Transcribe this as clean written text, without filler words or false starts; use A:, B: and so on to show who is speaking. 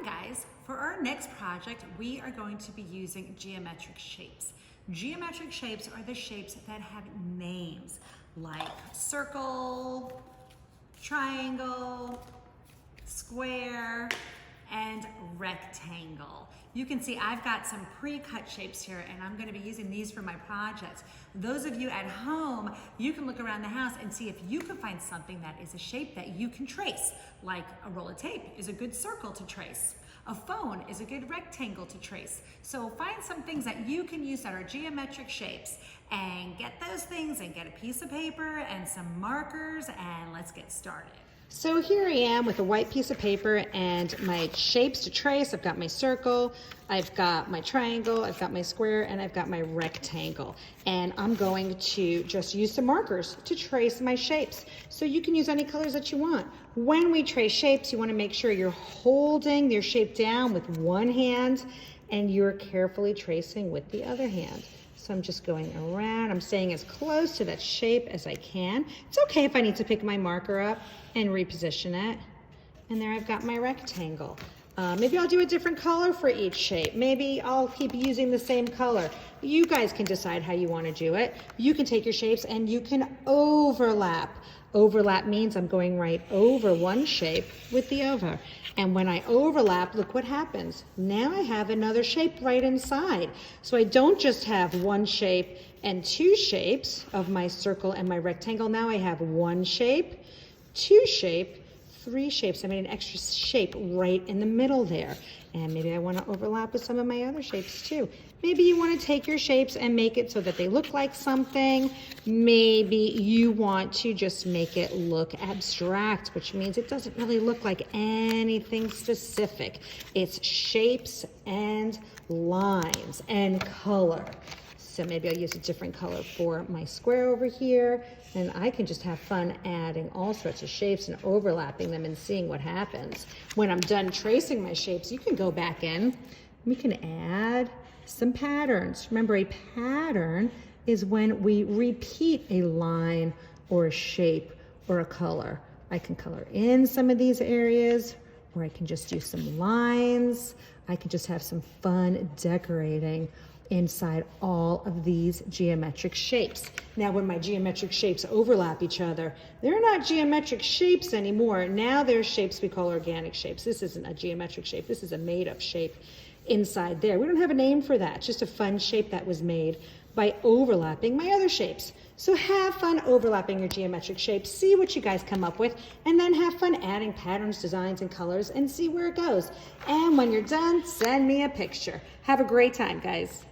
A: guys, for our next project, we are going to be using geometric shapes. Geometric shapes are the shapes that have names like circle, triangle, square, and rectangle. You can see I've got some pre-cut shapes here and I'm going to be using these for my projects. Those of you at home, you can look around the house and see if you can find something that is a shape that you can trace. Like a roll of tape is a good circle to trace. A phone is a good rectangle to trace. So find some things that you can use that are geometric shapes and get those things and get a piece of paper and some markers and let's get started.
B: So here I am with a white piece of paper and my shapes to trace. I've got my circle, I've got my triangle, I've got my square, and I've got my rectangle. And I'm going to just use some markers to trace my shapes. So you can use any colors that you want. When we trace shapes, you want to make sure you're holding your shape down with one hand and you're carefully tracing with the other hand. So I'm just going around, I'm staying as close to that shape as I can. It's okay if I need to pick my marker up and reposition it. And there I've got my rectangle. Maybe I'll do a different color for each shape. Maybe I'll keep using the same color. You guys can decide how you want to do it. You can take your shapes and you can overlap. Overlap means I'm going right over one shape with the other. And when I overlap, look what happens. Now I have another shape right inside. So I don't just have one shape and two shapes of my circle and my rectangle. Now I have one shape, two shape, three shapes. I made an extra shape right in the middle there. And maybe I want to overlap with some of my other shapes too. Maybe you want to take your shapes and make it so that they look like something. Maybe you want to just make it look abstract, which means it doesn't really look like anything specific. It's shapes and lines and color. So maybe I'll use a different color for my square over here, and I can just have fun adding all sorts of shapes and overlapping them and seeing what happens. When I'm done tracing my shapes, you can go back in. We can add some patterns. Remember, a pattern is when we repeat a line or a shape or a color. I can color in some of these areas, or I can just do some lines. I can just have some fun decorating inside all of these geometric shapes. Now, when my geometric shapes overlap each other, they're not geometric shapes anymore. Now they're shapes we call organic shapes. This isn't a geometric shape. This is a made-up shape inside there. We don't have a name for that. It's just a fun shape that was made by overlapping my other shapes. So have fun overlapping your geometric shapes, see what you guys come up with, and then have fun adding patterns, designs, and colors and see where it goes. And when you're done, send me a picture. Have a great time, guys.